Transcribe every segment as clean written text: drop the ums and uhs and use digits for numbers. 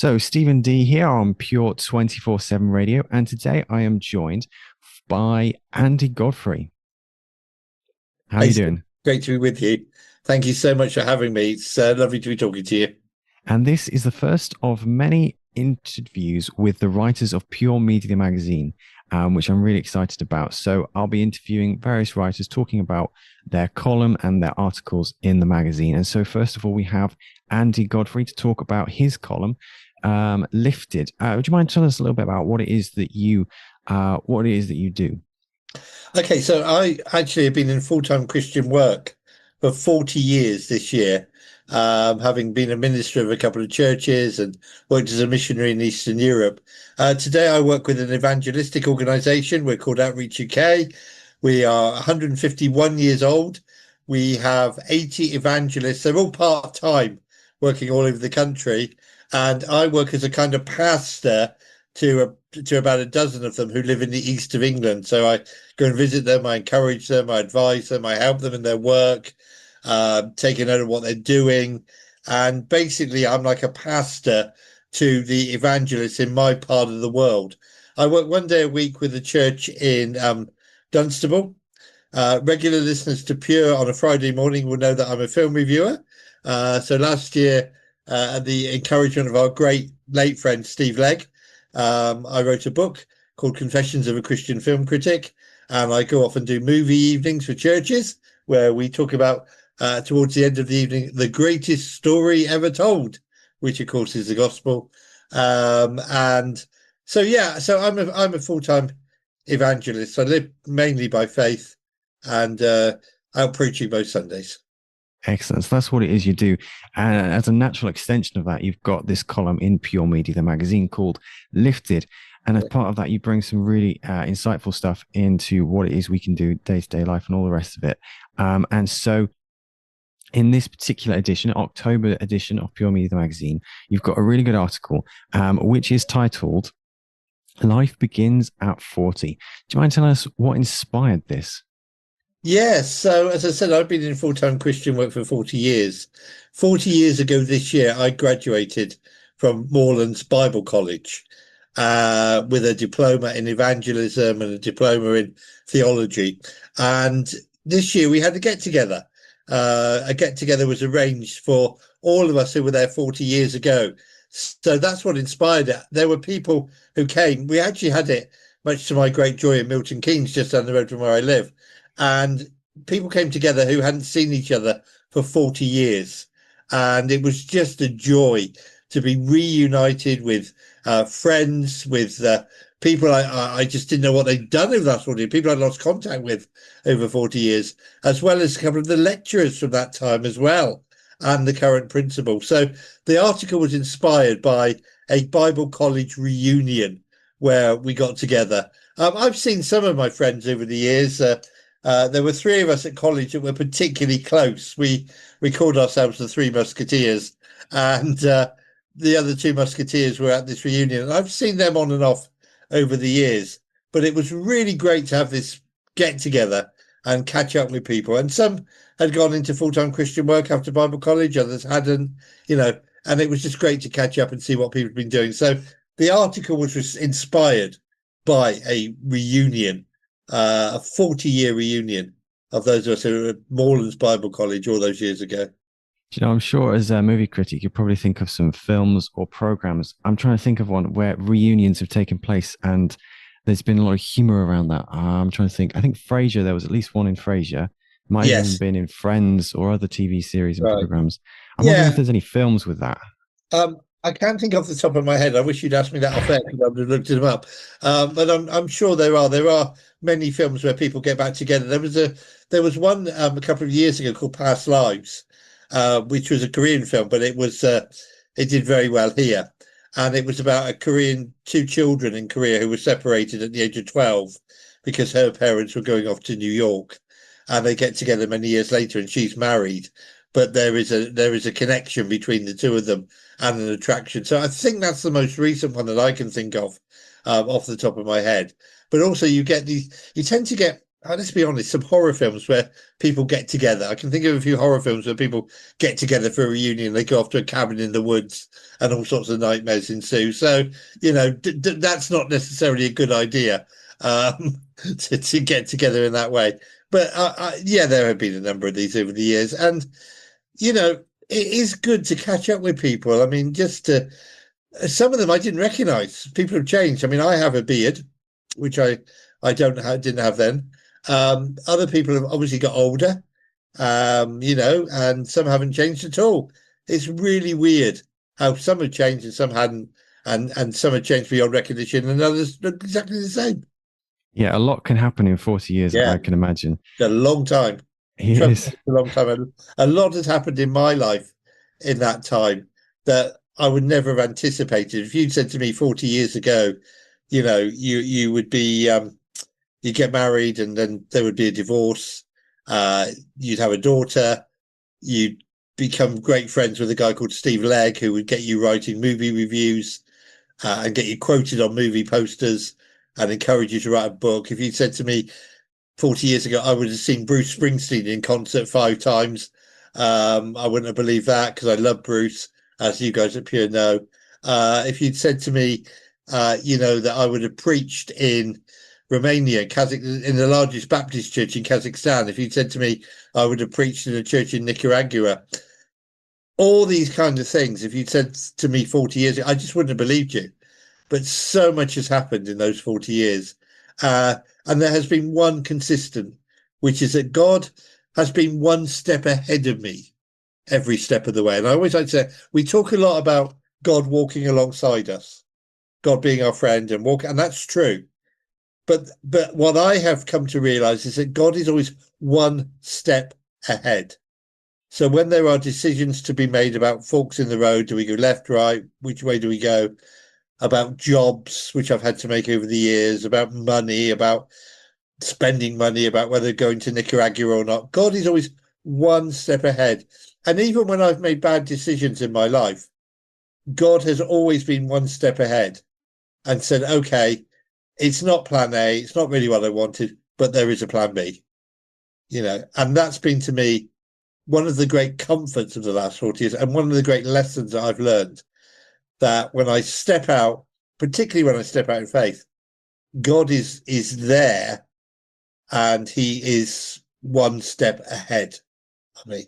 So, Stephen D here on Pure 24/7 Radio, and today I am joined by Andy Godfrey. How are Hey, you Steve, doing? great to be with you. Thank you so much for having me. It's lovely to be talking to you. And this is the first of many interviews with the writers of Pure Media Magazine, which I'm really excited about. So, I'll be interviewing various writers talking about their column and their articles in the magazine. And so, first of all, we have Andy Godfrey to talk about his column, Lifted. Would you mind telling us a little bit about what it is that you do? Okay, so I actually have been in full-time Christian work for 40 years this year, having been a minister of a couple of churches and worked as a missionary in Eastern Europe. Today, I work with an evangelistic organization. We're called Outreach UK. We are 151 years old. We have 80 evangelists. They're all part-time, working all over the country. And I work as a kind of pastor to about a dozen of them who live in the east of England. So I go and visit them. I encourage them. I advise them. I help them in their work, take a note of what they're doing. And basically, I'm like a pastor to the evangelists in my part of the world. I work one day a week with a church in Dunstable. Regular listeners to Pure on a Friday morning will know that I'm a film reviewer. So last year, at the encouragement of our great late friend Steve Legg, I wrote a book called Confessions of a Christian Film Critic, and I go off and do movie evenings for churches where we talk about, towards the end of the evening, the greatest story ever told, which of course is the gospel. And so yeah, so I'm a full-time evangelist. I live mainly by faith and out preaching most Sundays. Excellent. So that's what it is you do. And as a natural extension of that, you've got this column in Pure Media, the magazine called Lifted. And as part of that, you bring some really insightful stuff into what it is we can do day to day life and all the rest of it. And so in this particular edition, October edition of Pure Media, the magazine, you've got a really good article, which is titled Life Begins at 40. Do you mind telling us what inspired this? Yes, so as I said, I've been in full-time Christian work for 40 years. 40 years ago this year, I graduated from Moorlands Bible College with a diploma in evangelism and a diploma in theology. And this year we had a get-together. A get-together was arranged for all of us who were there 40 years ago. So that's what inspired it. There were people who came. We actually had it, much to my great joy, in Milton Keynes, just down the road from where I live. And people came together who hadn't seen each other for 40 years. And it was just a joy to be reunited with friends, with people I just didn't know what they'd done over that 40 years, people I'd lost contact with over 40 years, as well as a couple of the lecturers from that time as well, and the current principal. So the article was inspired by a Bible college reunion where we got together. I've seen some of my friends over the years. There were three of us at college that were particularly close. We called ourselves the Three Musketeers, and the other two Musketeers were at this reunion. And I've seen them on and off over the years, but it was really great to have this get together and catch up with people. And some had gone into full-time Christian work after Bible college, others hadn't, and it was just great to catch up and see what people have been doing. So the article was inspired by a reunion, a 40-year reunion of those of us who were at Moorlands Bible College all those years ago. I'm sure as a movie critic, you probably think of some films or programs. I'm trying to think of one where reunions have taken place and there's been a lot of humor around that. I'm trying to think. I think Frasier, there was at least one in Frasier. Might have even Yes, been in Friends or other TV series and right. programs. I'm wondering if Yeah, there's any films with that. I can't think off the top of my head. I wish you'd asked me that off air because I would have looked them up. But I'm sure there are. There are many films where people get back together. There was one a couple of years ago called Past Lives, which was a Korean film, but it did very well here, and it was about a Korean two children in Korea who were separated at the age of 12 because her parents were going off to New York, and they get together many years later, and she's married, but there is a connection between the two of them and an attraction. So I think that's the most recent one that I can think of off the top of my head. But also, you tend to get let's be honest, some horror films where people get together. I can think of a few horror films where people get together for a reunion. They go off to a cabin in the woods and all sorts of nightmares ensue. So, that's not necessarily a good idea, to get together in that way. But yeah, there have been a number of these over the years. And, it is good to catch up with people. I mean, some of them I didn't recognize. People have changed. I mean, I have a beard, which I didn't have then. Other people have obviously got older, and some haven't changed at all. It's really weird how some have changed and some hadn't, and some have changed beyond recognition, and others look exactly the same. Yeah, a lot can happen in 40 years, Yeah, I can imagine. it's a long time. Yes. It's a long time. A lot has happened in my life in that time that I would never have anticipated. If you'd said to me 40 years ago, you would be you'd get married and then there would be a divorce. You'd have a daughter. You'd become great friends with a guy called Steve Legg, who would get you writing movie reviews and get you quoted on movie posters and encourage you to write a book. If you'd said to me 40 years ago, I would have seen Bruce Springsteen in concert 5 times. I wouldn't have believed that because I love Bruce, as you guys at Pure know. If you'd said to me, that I would have preached in Romania, in the largest Baptist church in Kazakhstan, if you'd said to me I would have preached in a church in Nicaragua, all these kinds of things, if you'd said to me 40 years ago, I just wouldn't have believed you. But so much has happened in those 40 years. And there has been one consistent, which is that God has been one step ahead of me every step of the way. And I always like to say, we talk a lot about God walking alongside us, God being our friend and that's true. But what I have come to realize is that God is always one step ahead. So when there are decisions to be made about forks in the road, do we go left, right? Which way do we go? About jobs, which I've had to make over the years, about money, about spending money, about whether going to Nicaragua or not. God is always one step ahead. And even when I've made bad decisions in my life, God has always been one step ahead and said, okay, it's not plan A, it's not really what I wanted, but there is a plan B, and that's been to me one of the great comforts of the last 40 years and one of the great lessons that I've learned, that when I step out, particularly when I step out in faith, God is there and he is one step ahead of me.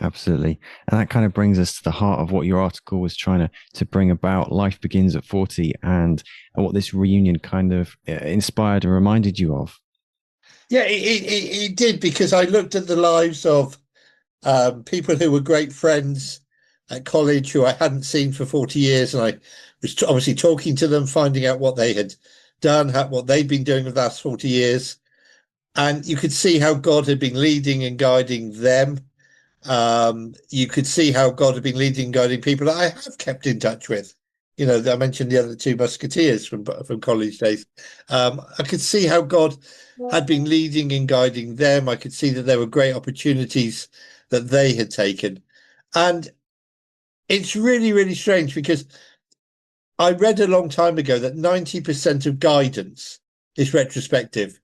Absolutely. And that kind of brings us to the heart of what your article was trying to bring about. Life begins at 40 and what this reunion kind of inspired and reminded you of. Yeah, it did, because I looked at the lives of people who were great friends at college who I hadn't seen for 40 years. And I was obviously talking to them, finding out what they had done, what they'd been doing for the last 40 years. And you could see how God had been leading and guiding them. You could see how God had been leading and guiding people that I have kept in touch with. I mentioned the other 2 Musketeers from college days. I could see how God had been leading and guiding them. I could see that there were great opportunities that they had taken. And it's really, really strange, because I read a long time ago that 90% of guidance is retrospective.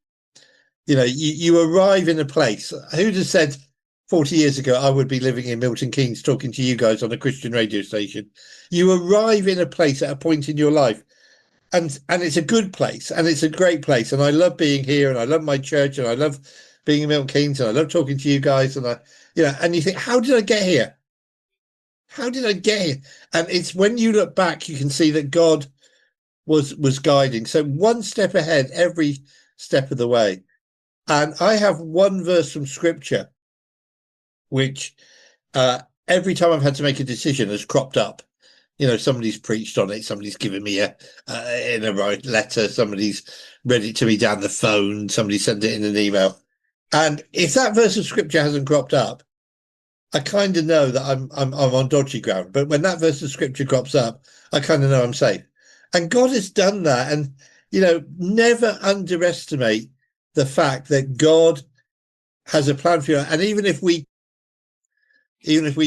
You arrive in a place. Who'd have said 40 years ago I would be living in Milton Keynes talking to you guys on a Christian radio station? You arrive in a place at a point in your life, and it's a good place and it's a great place, and I love being here and I love my church and I love being in Milton Keynes and I love talking to you guys, and and you think, how did I get here? How did I get here? And it's when you look back, you can see that God was guiding. So one step ahead every step of the way. And I have one verse from scripture which every time I've had to make a decision has cropped up. Somebody's preached on it, somebody's given me in a right letter, somebody's read it to me down the phone, somebody sent it in an email. And if that verse of scripture hasn't cropped up, I kind of know that I'm on dodgy ground. But when that verse of scripture crops up, I kind of know I'm safe. And God has done that. And never underestimate the fact that God has a plan for you. And even if we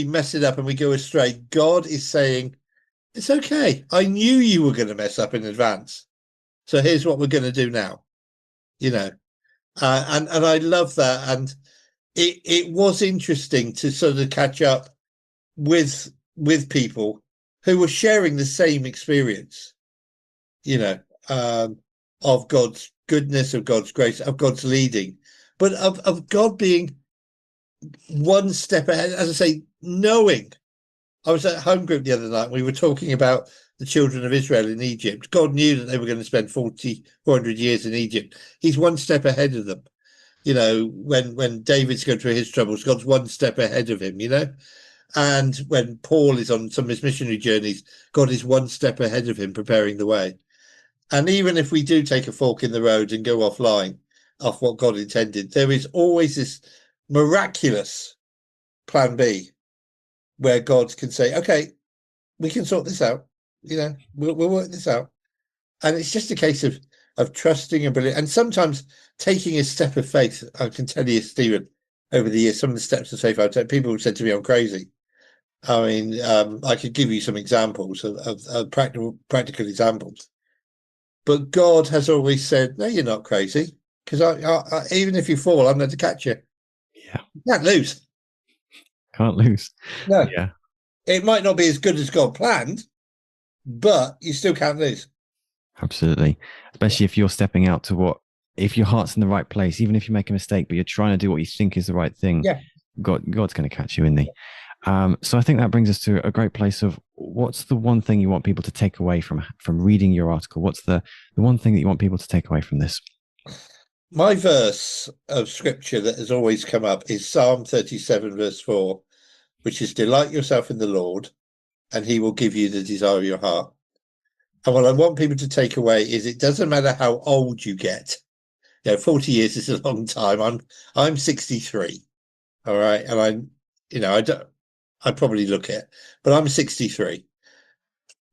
mess it up and we go astray, God is saying, it's okay. I knew you were going to mess up in advance. So here's what we're going to do now. And I love that. And it was interesting to sort of catch up with people who were sharing the same experience, you know, of God's goodness, of God's grace, of God's leading, but of God being one step ahead. As I say, knowing. I was at home group the other night. And we were talking about the children of Israel in Egypt. God knew that they were going to spend 400 years in Egypt. He's one step ahead of them. You know, when David's going through his troubles, God's one step ahead of him, you know. And when Paul is on some of his missionary journeys, God is one step ahead of him, preparing the way. And even if we do take a fork in the road and go offline, off what God intended, there is always this miraculous plan B where God can say, okay, we can sort this out. You know, we'll work this out. And it's just a case of trusting and believing. And sometimes taking a step of faith. I can tell you, Stephen, over the years, some of the steps of faith I've taken, people have said to me, I'm crazy. I mean, I could give you some examples of practical examples. But God has always said, no, you're not crazy. Because even if you fall, I'm going to catch you. Yeah. You can't lose. Can't lose. No. Yeah. It might not be as good as God planned, but you still can't lose. Absolutely. Especially if you're stepping out to if your heart's in the right place, even if you make a mistake, but you're trying to do what you think is the right thing, Yeah. God's going to catch you, isn't he? So I think that brings us to a great place of what's the one thing you want people to take away from reading your article? What's the one thing that you want people to take away from this? My verse of scripture that has always come up is Psalm 37, verse 4, which is delight yourself in the Lord, and he will give you the desire of your heart. And what I want people to take away is it doesn't matter how old you get. 40 years is a long time. I'm 63. All right. And I probably look it, but I'm 63.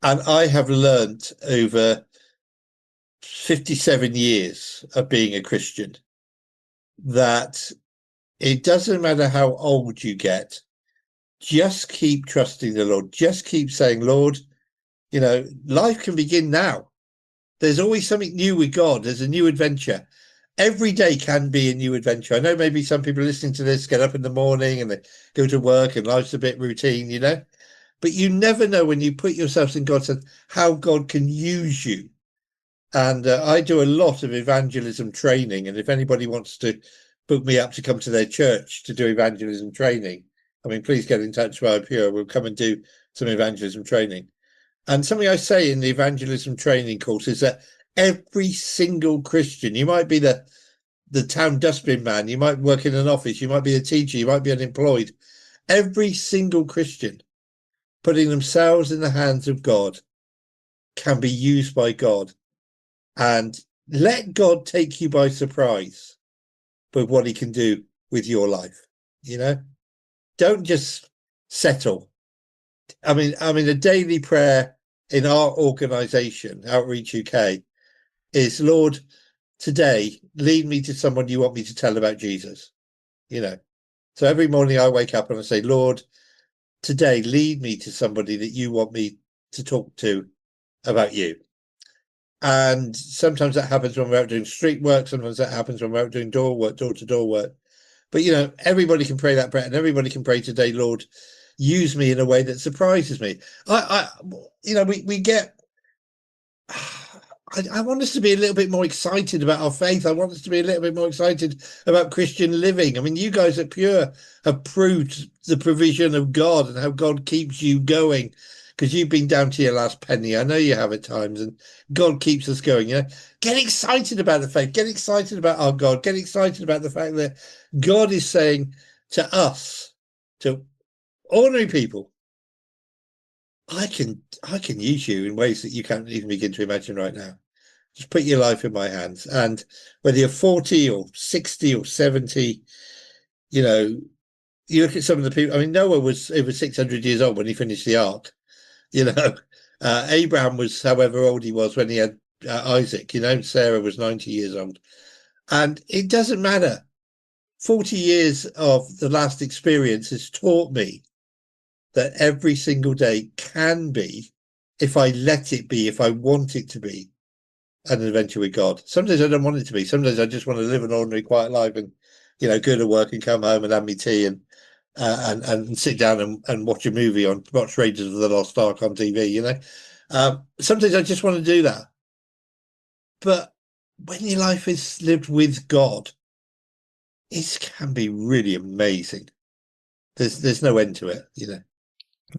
And I have learnt over 57 years of being a Christian that it doesn't matter how old you get, just keep trusting the Lord. Just keep saying, Lord, life can begin now. There's always something new with God. There's a new adventure. Every day can be a new adventure. I know maybe some people listening to this get up in the morning and they go to work and life's a bit routine, but you never know when you put yourself in God's hands how God can use you. And I do a lot of evangelism training. And if anybody wants to book me up to come to their church to do evangelism training, I mean, please get in touch with Pure. We'll come and do some evangelism training. And something I say in the evangelism training course is that every single Christian, you might be the town dustbin man, you might work in an office, you might be a teacher, you might be unemployed. Every single Christian putting themselves in the hands of God can be used by God. And let God take you by surprise with what he can do with your life. Don't just settle. I mean, a daily prayer in our organization, Outreach UK, is, Lord, today, lead me to someone you want me to tell about Jesus. So every morning I wake up and I say, Lord, today, lead me to somebody that you want me to talk to about you. And sometimes that happens when we're out doing street work. Sometimes that happens when we're out doing door-to-door work. But, everybody can pray that prayer, and everybody can pray today, Lord, use me in a way that surprises me. We get... I want us to be a little bit more excited about our faith. I want us to be a little bit more excited about Christian living. I mean, you guys at Pure have proved the provision of God and how God keeps you going, because you've been down to your last penny. I know you have at times, and God keeps us going. Get excited about the faith. Get excited about our God. Get excited about the fact that God is saying to us, to ordinary people, I can use you in ways that you can't even begin to imagine right now. Just put your life in my hands. And whether you're 40 or 60 or 70, you look at some of the people. I mean, Noah was over 600 years old when he finished the ark. Abraham was however old he was when he had Isaac. Sarah was 90 years old. And it doesn't matter. 40 years of the last experience has taught me that every single day can be, if I let it be, if I want it to be, and an adventure with God. Some days I don't want it to be. Some days I just want to live an ordinary, quiet life and, go to work and come home and have me tea and sit down and watch a movie watch Raiders of the Lost Ark on TV. Some days I just want to do that. But when your life is lived with God, it can be really amazing. There's no end to it.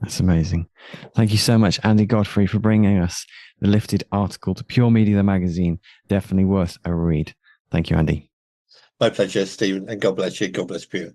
That's amazing. Thank you so much, Andy Godfrey, for bringing us the Lifted article to Pure Media, the magazine. Definitely worth a read. Thank you, Andy. My pleasure, Stephen, and God bless you. God bless you.